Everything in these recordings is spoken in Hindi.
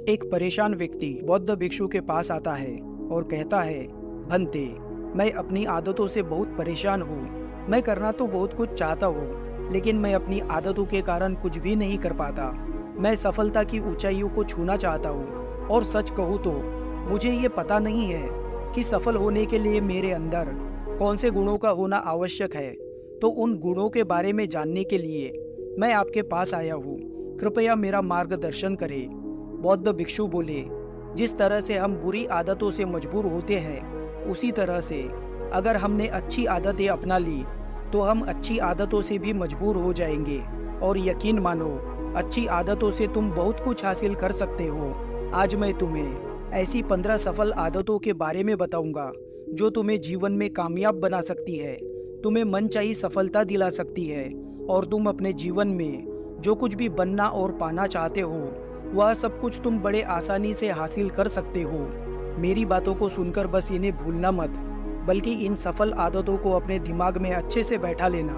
एक परेशान व्यक्ति बौद्ध भिक्षु के पास आता है और कहता है, भंते, मैं अपनी आदतों से बहुत परेशान हूँ। मैं करना तो बहुत कुछ चाहता हूँ, लेकिन मैं अपनी आदतों के कारण कुछ भी नहीं कर पाता। मैं सफलता की ऊंचाइयों को छूना चाहता हूँ और सच कहूँ तो मुझे ये पता नहीं है कि सफल होने के लिए मेरे अंदर कौन से गुणों का होना आवश्यक है। तो उन गुणों के बारे में जानने के लिए मैं आपके पास आया हूँ। कृपया मेरा मार्गदर्शन करें। बौद्ध भिक्षु बोले, जिस तरह से हम बुरी आदतों से मजबूर होते हैं, उसी तरह से अगर हमने अच्छी आदतें अपना ली तो हम अच्छी आदतों से भी मजबूर हो जाएंगे। और यकीन मानो, अच्छी आदतों से तुम बहुत कुछ हासिल कर सकते हो। आज मैं तुम्हें ऐसी 15 सफल आदतों के बारे में बताऊंगा जो तुम्हें जीवन में कामयाब बना सकती है, तुम्हें मनचाही सफलता दिला सकती है और तुम अपने जीवन में जो कुछ भी बनना और पाना चाहते हो वह सब कुछ तुम बड़े आसानी से हासिल कर सकते हो। मेरी बातों को सुनकर बस इन्हें भूलना मत, बल्कि इन सफल आदतों को अपने दिमाग में अच्छे से बैठा लेना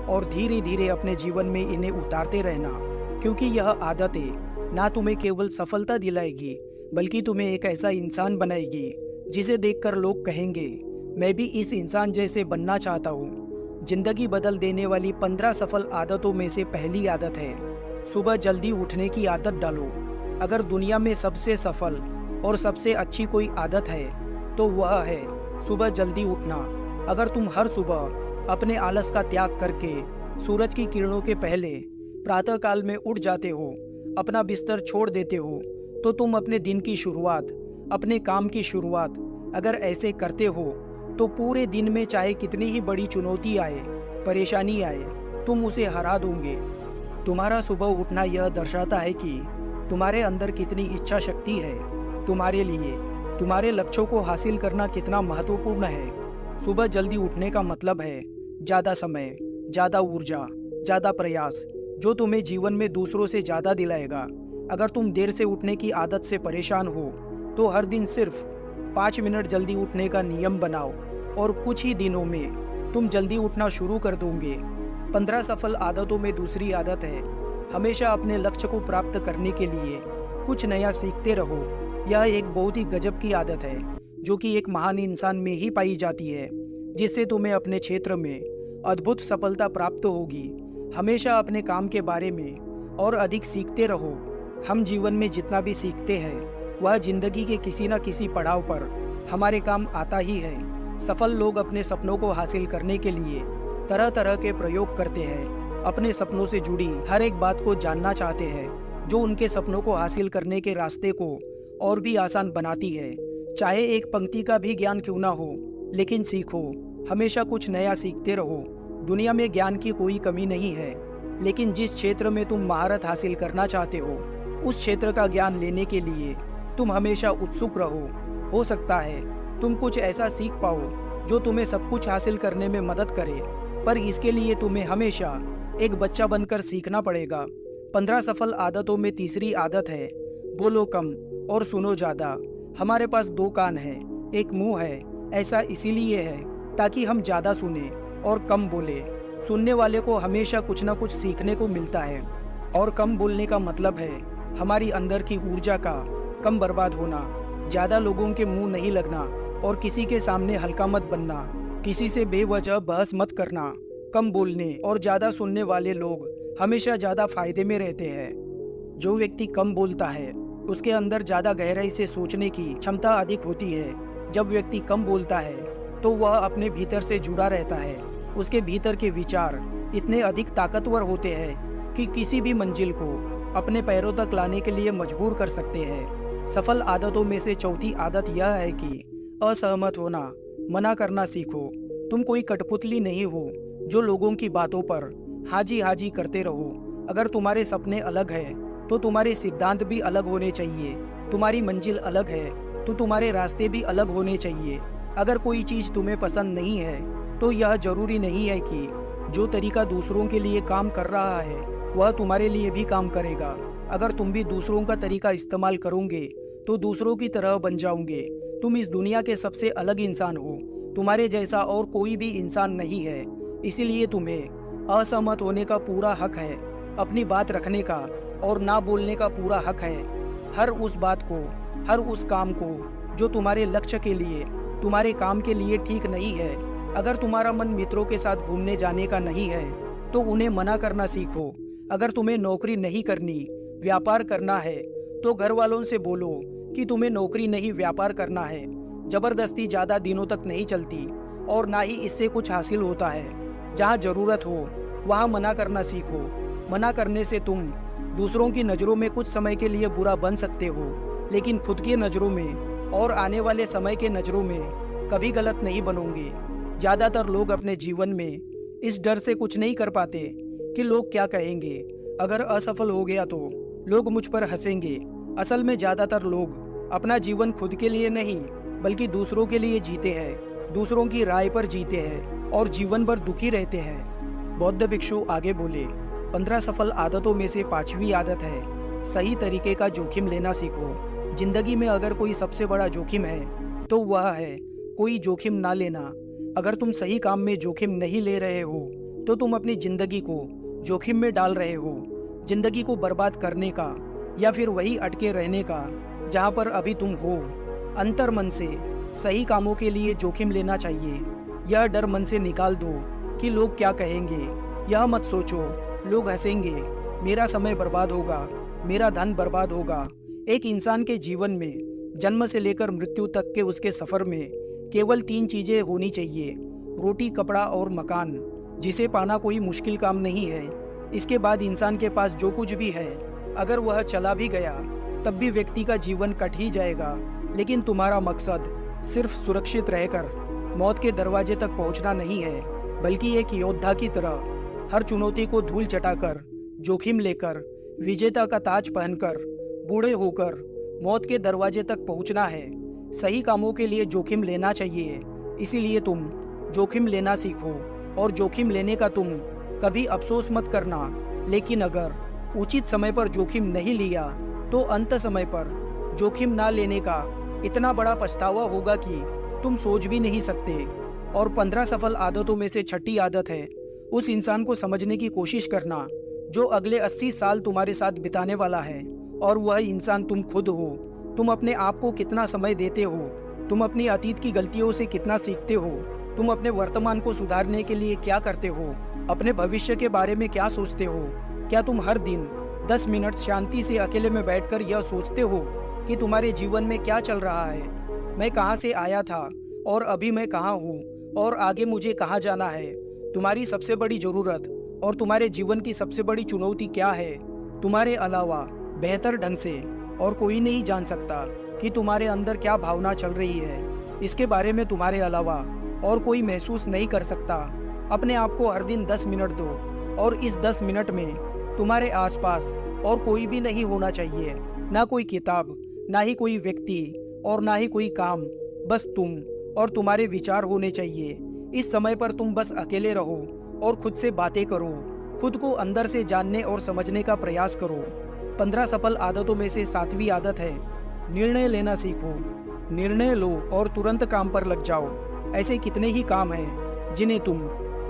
और धीरे धीरे अपने जीवन में इन्हें उतारते रहना, क्योंकि यह आदतें ना तुम्हें केवल सफलता दिलाएगी बल्कि तुम्हें एक ऐसा इंसान बनाएगी जिसे देखकर लोग कहेंगे, मैं भी इस इंसान जैसे बनना चाहता हूँ। जिंदगी बदल देने वाली 15 सफल आदतों में से पहली आदत है, सुबह जल्दी उठने की आदत डालो। अगर दुनिया में सबसे सफल और सबसे अच्छी कोई आदत है तो वह है सुबह जल्दी उठना। अगर तुम हर सुबह अपने आलस का त्याग करके सूरज की किरणों के पहले प्रातःकाल में उठ जाते हो, अपना बिस्तर छोड़ देते हो, तो तुम अपने दिन की शुरुआत, अपने काम की शुरुआत अगर ऐसे करते हो तो पूरे दिन में चाहे कितनी ही बड़ी चुनौती आए, परेशानी आए, तुम उसे हरा दोगे। तुम्हारा सुबह उठना यह दर्शाता है कि तुम्हारे अंदर कितनी इच्छा शक्ति है, तुम्हारे लिए तुम्हारे लक्ष्यों को हासिल करना कितना महत्वपूर्ण है। सुबह जल्दी उठने का मतलब है ज़्यादा समय, ज़्यादा ऊर्जा, ज़्यादा प्रयास, जो तुम्हें जीवन में दूसरों से ज़्यादा दिलाएगा। अगर तुम देर से उठने की आदत से परेशान हो तो हर दिन सिर्फ 5 मिनट जल्दी उठने का नियम बनाओ और कुछ ही दिनों में तुम जल्दी उठना शुरू कर दोगे। 15 सफल आदतों में दूसरी आदत है, हमेशा अपने लक्ष्य को प्राप्त करने के लिए कुछ नया सीखते रहो। यह एक बहुत ही गजब की आदत है जो कि एक महान इंसान में ही पाई जाती है, जिससे तुम्हें अपने क्षेत्र में अद्भुत सफलता प्राप्त होगी। हमेशा अपने काम के बारे में और अधिक सीखते रहो। हम जीवन में जितना भी सीखते हैं वह जिंदगी के किसी न किसी पड़ाव पर हमारे काम आता ही है। सफल लोग अपने सपनों को हासिल करने के लिए तरह तरह के प्रयोग करते हैं। अपने सपनों से जुड़ी हर एक बात को जानना चाहते हैं जो उनके सपनों को हासिल करने के रास्ते को और भी आसान बनाती है। चाहे एक पंक्ति का भी ज्ञान क्यों ना हो, लेकिन सीखो, हमेशा कुछ नया सीखते रहो। दुनिया में ज्ञान की कोई कमी नहीं है, लेकिन जिस क्षेत्र में तुम महारत हासिल करना चाहते हो उस क्षेत्र का ज्ञान लेने के लिए तुम हमेशा उत्सुक रहो। हो सकता है तुम कुछ ऐसा सीख पाओ जो तुम्हें सब कुछ हासिल करने में मदद करे, पर इसके लिए तुम्हें हमेशा एक बच्चा बनकर सीखना पड़ेगा। 15 सफल आदतों में तीसरी आदत है, बोलो कम और सुनो ज़्यादा। हमारे पास 2 कान हैं, एक मुंह है। ऐसा इसीलिए है ताकि हम ज़्यादा सुने और कम बोले। सुनने वाले को हमेशा कुछ ना कुछ सीखने को मिलता है, और कम बोलने का मतलब है हमारी अंदर की ऊर्जा का कम बर्बाद होना। ज़्यादा लोगों के मुंह नहीं लगना और किसी के सामने हल्का मत बनना। किसी से बेवजह बहस मत करना। कम बोलने और ज़्यादा सुनने वाले लोग हमेशा ज़्यादा फायदे में रहते हैं। जो व्यक्ति कम बोलता है उसके अंदर ज़्यादा गहराई से सोचने की क्षमता अधिक होती है। जब व्यक्ति कम बोलता है तो वह अपने भीतर से जुड़ा रहता है। उसके भीतर के विचार इतने अधिक ताकतवर होते हैं कि किसी भी मंजिल को अपने पैरों तक लाने के लिए मजबूर कर सकते हैं। सफल आदतों में से चौथी आदत यह है कि असहमत होना, मना करना सीखो। तुम कोई कठपुतली नहीं हो जो लोगों की बातों पर हाजी हाजी करते रहो। अगर तुम्हारे सपने अलग हैं तो तुम्हारे सिद्धांत भी अलग होने चाहिए। तुम्हारी मंजिल अलग है तो तुम्हारे रास्ते भी अलग होने चाहिए। अगर कोई चीज़ तुम्हें पसंद नहीं है तो यह जरूरी नहीं है कि जो तरीका दूसरों के लिए काम कर रहा है वह तुम्हारे लिए भी काम करेगा। अगर तुम भी दूसरों का तरीका इस्तेमाल करोगे तो दूसरों की तरह बन जाओगे। तुम इस दुनिया के सबसे अलग इंसान हो। तुम्हारे जैसा और कोई भी इंसान नहीं है, इसीलिए तुम्हें असहमत होने का पूरा हक है। अपनी बात रखने का और ना बोलने का पूरा हक है। हर उस बात को, हर उस काम को जो तुम्हारे लक्ष्य के लिए, तुम्हारे काम के लिए ठीक नहीं है। अगर तुम्हारा मन मित्रों के साथ घूमने जाने का नहीं है तो उन्हें मना करना सीखो। अगर तुम्हें नौकरी नहीं करनी, व्यापार करना है, तो घर वालों से बोलो कि तुम्हें नौकरी नहीं व्यापार करना है। जबरदस्ती ज़्यादा दिनों तक नहीं चलती और ना ही इससे कुछ हासिल होता है। जहाँ ज़रूरत हो वहाँ मना करना सीखो। मना करने से तुम दूसरों की नज़रों में कुछ समय के लिए बुरा बन सकते हो, लेकिन खुद की नज़रों में और आने वाले समय के नज़रों में कभी गलत नहीं बनोगे। ज़्यादातर लोग अपने जीवन में इस डर से कुछ नहीं कर पाते कि लोग क्या कहेंगे। अगर असफल हो गया तो लोग मुझ पर हंसेंगे। असल में ज़्यादातर लोग अपना जीवन खुद के लिए नहीं बल्कि दूसरों के लिए जीते हैं, दूसरों की राय पर जीते हैं और जीवन भर दुखी रहते हैं। बौद्ध भिक्षु आगे बोले, 15 सफल आदतों में से 5वीं आदत है सही तरीके का जोखिम लेना सीखो। जिंदगी में अगर कोई सबसे बड़ा जोखिम है तो वह है कोई जोखिम ना लेना। अगर तुम सही काम में जोखिम नहीं ले रहे हो तो तुम अपनी जिंदगी को जोखिम में डाल रहे हो। जिंदगी को बर्बाद करने का या फिर वही अटके रहने का जहाँ पर अभी तुम हो। अंतर मन से सही कामों के लिए जोखिम लेना चाहिए। यह डर मन से निकाल दो कि लोग क्या कहेंगे। यह मत सोचो लोग हंसेंगे, मेरा समय बर्बाद होगा, मेरा धन बर्बाद होगा। एक इंसान के जीवन में जन्म से लेकर मृत्यु तक के उसके सफ़र में केवल 3 चीज़ें होनी चाहिए, रोटी, कपड़ा और मकान, जिसे पाना कोई मुश्किल काम नहीं है। इसके बाद इंसान के पास जो कुछ भी है, अगर वह चला भी गया तब भी व्यक्ति का जीवन कट ही जाएगा। लेकिन तुम्हारा मकसद सिर्फ सुरक्षित रहकर मौत के दरवाजे तक पहुंचना नहीं है, बल्कि एक योद्धा की तरह हर चुनौती को धूल चटाकर, जोखिम लेकर, विजेता का ताज पहनकर, बूढ़े होकर मौत के दरवाजे तक पहुंचना है। सही कामों के लिए जोखिम लेना चाहिए, इसीलिए तुम जोखिम लेना सीखो और जोखिम लेने का तुम कभी अफसोस मत करना। लेकिन अगर उचित समय पर जोखिम नहीं लिया तो अंत समय पर जोखिम ना लेने का इतना बड़ा पछतावा होगा कि तुम सोच भी नहीं सकते। और 15 सफल आदतों में से 6ठी आदत है उस इंसान को समझने की कोशिश करना जो अगले 80 साल तुम्हारे साथ बिताने वाला है, और वह इंसान तुम खुद हो। तुम अपने आप को कितना समय देते हो, तुम अपनी अतीत की गलतियों से कितना सीखते हो, तुम अपने वर्तमान को सुधारने के लिए क्या करते हो, अपने भविष्य के बारे में क्या सोचते हो। क्या तुम हर दिन 10 मिनट शांति से अकेले में बैठकर यह सोचते हो कि तुम्हारे जीवन में क्या चल रहा है, मैं कहाँ से आया था और अभी मैं कहाँ हूँ और आगे मुझे कहाँ जाना है। तुम्हारी सबसे बड़ी ज़रूरत और तुम्हारे जीवन की सबसे बड़ी चुनौती क्या है। तुम्हारे अलावा बेहतर ढंग से और कोई नहीं जान सकता कि तुम्हारे अंदर क्या भावना चल रही है। इसके बारे में तुम्हारे अलावा और कोई महसूस नहीं कर सकता। अपने आप को हर दिन 10 मिनट दो और इस 10 मिनट में तुम्हारे आसपास और कोई भी नहीं होना चाहिए, ना कोई किताब, ना ही कोई व्यक्ति और ना ही कोई काम, बस तुम और तुम्हारे विचार होने चाहिए। इस समय पर तुम बस अकेले रहो और खुद से बातें करो, खुद को अंदर से जानने और समझने का प्रयास करो। 15 सफल आदतों में से 7वीं आदत है निर्णय लेना सीखो। निर्णय लो और तुरंत काम पर लग जाओ। ऐसे कितने ही काम हैं जिन्हें तुम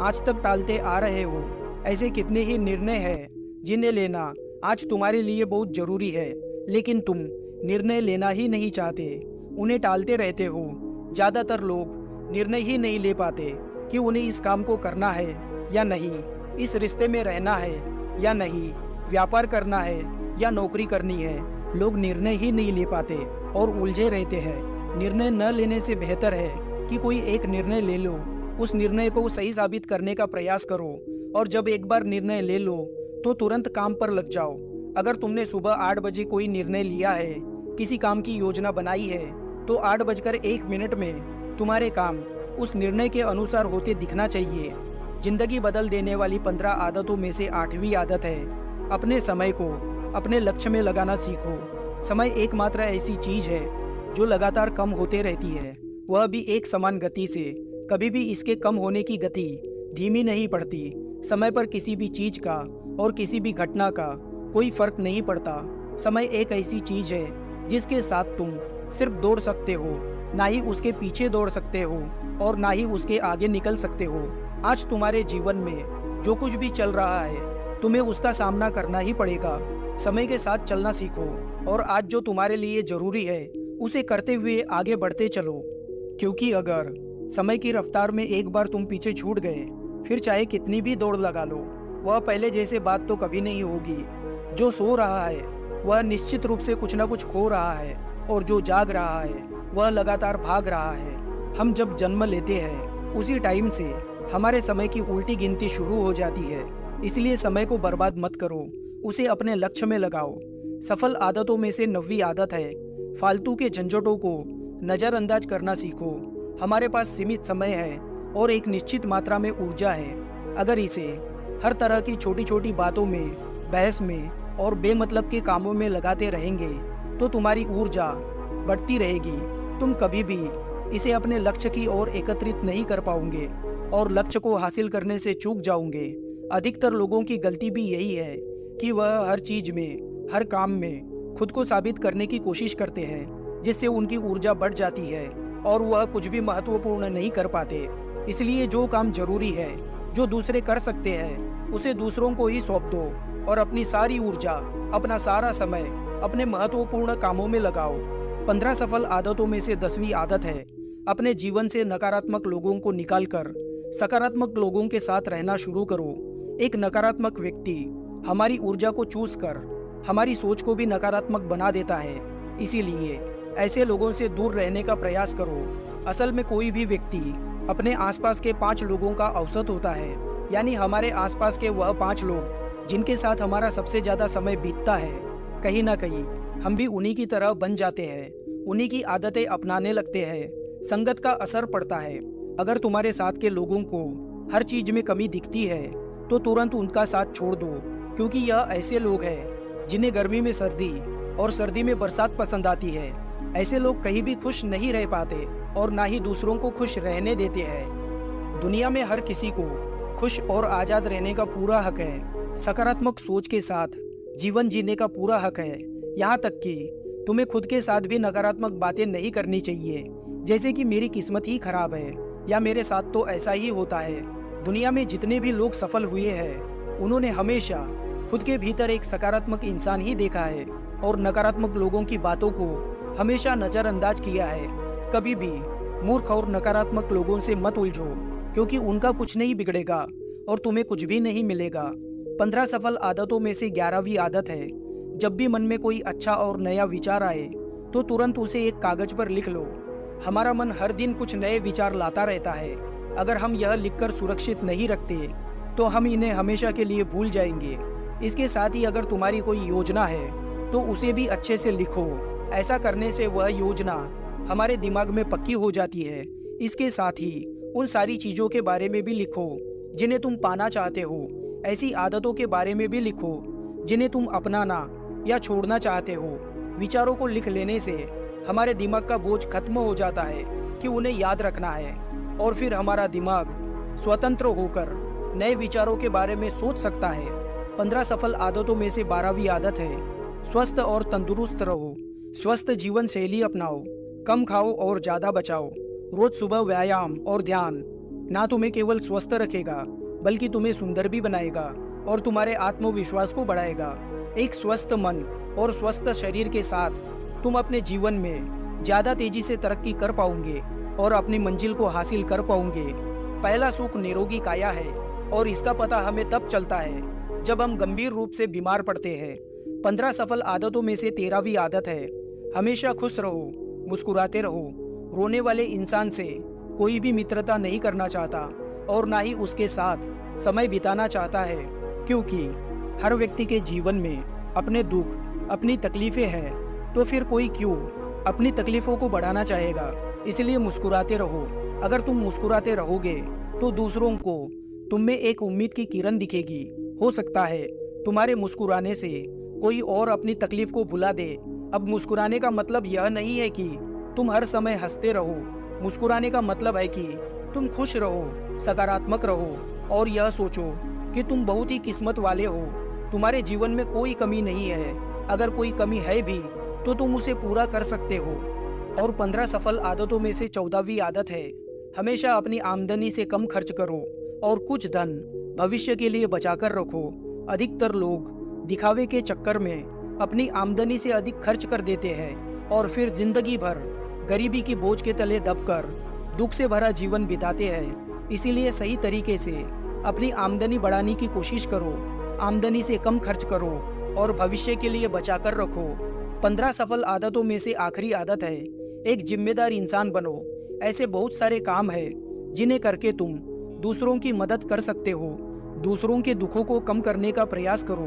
आज तक टालते आ रहे हो। ऐसे कितने ही निर्णय हैं जिन्हें लेना आज तुम्हारे लिए बहुत ज़रूरी है, लेकिन तुम निर्णय लेना ही नहीं चाहते, उन्हें टालते रहते हो। ज़्यादातर लोग निर्णय ही नहीं ले पाते कि उन्हें इस काम को करना है या नहीं, इस रिश्ते में रहना है या नहीं, व्यापार करना है या नौकरी करनी है। लोग निर्णय ही नहीं ले पाते और उलझे रहते हैं। निर्णय न लेने से बेहतर है कि कोई एक निर्णय ले लो, उस निर्णय को सही साबित करने का प्रयास करो, और जब एक बार निर्णय ले लो तो तुरंत काम पर लग जाओ। अगर तुमने सुबह 8 बजे कोई निर्णय लिया है, किसी काम की योजना बनाई है, तो 8:01 में तुम्हारे काम उस निर्णय के अनुसार होते दिखना चाहिए। जिंदगी बदल देने वाली 15 आदतों में से 8वीं आदत है अपने समय को अपने लक्ष्य में लगाना सीखो। समय एकमात्र ऐसी चीज है जो लगातार कम होते रहती है, वह भी एक समान गति से। कभी भी इसके कम होने की गति धीमी नहीं पड़ती। समय पर किसी भी चीज का और किसी भी घटना का कोई फर्क नहीं पड़ता। समय एक ऐसी चीज है जिसके साथ तुम सिर्फ दौड़ सकते हो, ना ही उसके पीछे दौड़ सकते हो और ना ही उसके आगे निकल सकते हो। आज तुम्हारे जीवन में जो कुछ भी चल रहा है तुम्हें उसका सामना करना ही पड़ेगा। समय के साथ चलना सीखो और आज जो तुम्हारे लिए जरूरी है उसे करते हुए आगे बढ़ते चलो। क्योंकि अगर समय की रफ्तार में एक बार तुम पीछे छूट गए, फिर चाहे कितनी भी दौड़ लगा लो, वह पहले जैसे बात तो कभी नहीं होगी। जो सो रहा है वह निश्चित रूप से कुछ ना कुछ खो रहा है, और जो जाग रहा है वह लगातार भाग रहा है। हम जब जन्म लेते हैं उसी टाइम से हमारे समय की उल्टी गिनती शुरू हो जाती है। इसलिए समय को बर्बाद मत करो, उसे अपने लक्ष्य में लगाओ। सफल आदतों में से 9वीं आदत है, फालतू के झंझटों को नज़रअंदाज करना सीखो। हमारे पास सीमित समय है और एक निश्चित मात्रा में ऊर्जा है। अगर इसे हर तरह की छोटी छोटी बातों में, बहस में और बेमतलब के कामों में लगाते रहेंगे तो तुम्हारी ऊर्जा बढ़ती रहेगी। तुम कभी भी इसे अपने लक्ष्य की ओर एकत्रित नहीं कर पाओगे और लक्ष्य को हासिल करने से चूक जाओगे। अधिकतर लोगों की गलती भी यही है कि वह हर चीज में, हर काम में खुद को साबित करने की कोशिश करते हैं, जिससे उनकी ऊर्जा बढ़ जाती है और वह कुछ भी महत्वपूर्ण नहीं कर पाते। इसलिए जो काम जरूरी है, जो दूसरे कर सकते हैं, उसे दूसरों को ही सौंप दो और अपनी सारी ऊर्जा, अपना सारा समय अपने महत्वपूर्ण कामों में लगाओ। 15 सफल आदतों में से 10वीं आदत है, अपने जीवन से नकारात्मक लोगों को निकालकर सकारात्मक लोगों के साथ रहना शुरू करो। एक नकारात्मक व्यक्ति हमारी ऊर्जा को चूस कर हमारी सोच को भी नकारात्मक बना देता है। इसीलिए ऐसे लोगों से दूर रहने का प्रयास करो। असल में कोई भी व्यक्ति अपने आसपास के 5 लोगों का औसत होता है, यानी हमारे आसपास के वह 5 लोग जिनके साथ हमारा सबसे ज्यादा समय बीतता है। कहीं ना कहीं हम भी उन्हीं की तरह बन जाते हैं, उन्हीं की आदतें अपनाने लगते हैं। संगत का असर पड़ता है। अगर तुम्हारे साथ के लोगों को हर चीज में कमी दिखती है तो तुरंत उनका साथ छोड़ दो, क्योंकि यह ऐसे लोग हैं जिन्हें गर्मी में सर्दी और सर्दी में बरसात पसंद आती है। ऐसे लोग कहीं भी खुश नहीं रह पाते और ना ही दूसरों को खुश रहने देते हैं। दुनिया में हर किसी को खुश और आज़ाद रहने का पूरा हक है। सकारात्मक सोच के साथ जीवन जीने का पूरा हक है। यहाँ तक कि तुम्हें खुद के साथ भी नकारात्मक बातें नहीं करनी चाहिए, जैसे कि मेरी किस्मत ही खराब है या मेरे साथ तो ऐसा ही होता है। दुनिया में जितने भी लोग सफल हुए हैं उन्होंने हमेशा खुद के भीतर एक सकारात्मक इंसान ही देखा है और नकारात्मक लोगों की बातों को हमेशा नज़रअंदाज किया है। कभी भी मूर्ख और नकारात्मक लोगों से मत उलझो, क्योंकि उनका कुछ नहीं बिगड़ेगा और तुम्हें कुछ भी नहीं मिलेगा। 15 सफल आदतों में से 11वीं आदत है, जब भी मन में कोई अच्छा और नया विचार आए तो तुरंत उसे एक कागज पर लिख लो। हमारा मन हर दिन कुछ नए विचार लाता रहता है। अगर हम यह लिखकर सुरक्षित नहीं रखते तो हम इन्हें हमेशा के लिए भूल जाएंगे। इसके साथ ही अगर तुम्हारी कोई योजना है तो उसे भी अच्छे से लिखो। ऐसा करने से वह योजना हमारे दिमाग में पक्की हो जाती है। इसके साथ ही उन सारी चीज़ों के बारे में भी लिखो जिन्हें तुम पाना चाहते हो। ऐसी आदतों के बारे में भी लिखो जिन्हें तुम अपनाना या छोड़ना चाहते हो। विचारों को लिख लेने से हमारे दिमाग का बोझ खत्म हो जाता है कि उन्हें याद रखना है, और फिर हमारा दिमाग स्वतंत्र होकर नए विचारों के बारे में सोच सकता है। 15 सफल आदतों में से 12वीं आदत है, स्वस्थ और तंदुरुस्त रहो। स्वस्थ जीवन शैली अपनाओ, कम खाओ और ज़्यादा बचाओ। रोज सुबह व्यायाम और ध्यान ना तुम्हें केवल स्वस्थ रखेगा बल्कि तुम्हें सुंदर भी बनाएगा और तुम्हारे आत्मविश्वास को बढ़ाएगा। एक स्वस्थ मन और स्वस्थ शरीर के साथ तुम अपने जीवन में ज़्यादा तेजी से तरक्की कर पाओगे और अपनी मंजिल को हासिल कर पाओगे। पहला सुख निरोगी काया है और इसका पता हमें तब चलता है जब हम गंभीर रूप से बीमार पड़ते हैं। 15 सफल आदतों में से 13वीं आदत है, हमेशा खुश रहो, मुस्कुराते रहो। रोने वाले इंसान से कोई भी मित्रता नहीं करना चाहता और ना ही उसके साथ समय बिताना चाहता है, क्योंकि हर व्यक्ति के जीवन में अपने दुख, अपनी तकलीफें हैं, तो फिर कोई क्यों अपनी तकलीफों को बढ़ाना चाहेगा। इसलिए मुस्कुराते रहो। अगर तुम मुस्कुराते रहोगे तो दूसरों को तुम में एक उम्मीद की किरण दिखेगी। हो सकता है तुम्हारे मुस्कुराने से कोई और अपनी तकलीफ को भुला दे। अब मुस्कुराने का मतलब यह नहीं है कि तुम हर समय हंसते रहो। मुस्कुराने का मतलब है कि तुम खुश रहो, सकारात्मक रहो और यह सोचो कि तुम बहुत ही किस्मत वाले हो। तुम्हारे जीवन में कोई कमी नहीं है। अगर कोई कमी है भी तो तुम उसे पूरा कर सकते हो। और 15 सफल आदतों में से 14वीं आदत है, हमेशा अपनी आमदनी से कम खर्च करो और कुछ धन भविष्य के लिए बचाकर रखो। अधिकतर लोग दिखावे के चक्कर में अपनी आमदनी से अधिक खर्च कर देते हैं और फिर जिंदगी भर गरीबी की बोझ के तले दबकर दुख से भरा जीवन बिताते हैं। इसीलिए सही तरीके से अपनी आमदनी बढ़ाने की कोशिश करो, आमदनी से कम खर्च करो और भविष्य के लिए बचा कर रखो। 15 सफल आदतों में से आखिरी आदत है, एक जिम्मेदार इंसान बनो। ऐसे बहुत सारे काम हैं जिन्हें करके तुम दूसरों की मदद कर सकते हो। दूसरों के दुखों को कम करने का प्रयास करो,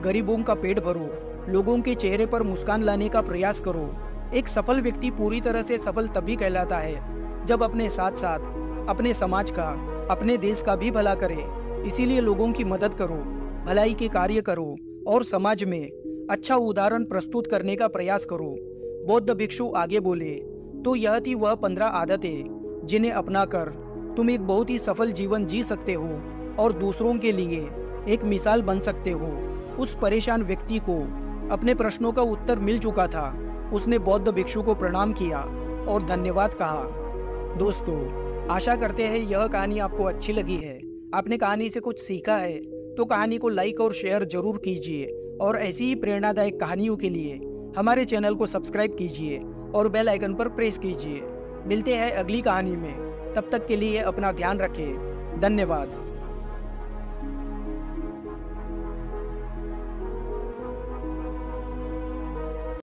गरीबों का पेट भरो, लोगों के चेहरे पर मुस्कान लाने का प्रयास करो। एक सफल व्यक्ति पूरी तरह से सफल तभी कहलाता है जब अपने साथ साथ अपने समाज का, अपने देश का भी भला करे। इसीलिए लोगों की मदद करो, भलाई के कार्य करो और समाज में अच्छा उदाहरण प्रस्तुत करने का प्रयास करो। बौद्ध भिक्षु आगे बोले, तो यह थी वह 15 आदतें जिन्हें अपनाकर तुम एक बहुत ही सफल जीवन जी सकते हो और दूसरों के लिए एक मिसाल बन सकते हो। उस परेशान व्यक्ति को अपने प्रश्नों का उत्तर मिल चुका था। उसने बौद्ध भिक्षु को प्रणाम किया और धन्यवाद कहा। दोस्तों, आशा करते हैं यह कहानी आपको अच्छी लगी है, आपने कहानी से कुछ सीखा है। तो कहानी को लाइक और शेयर जरूर कीजिए और ऐसी ही प्रेरणादायक कहानियों के लिए हमारे चैनल को सब्सक्राइब कीजिए और बेल आइकन पर प्रेस कीजिए। मिलते हैं अगली कहानी में, तब तक के लिए अपना ध्यान रखें। धन्यवाद।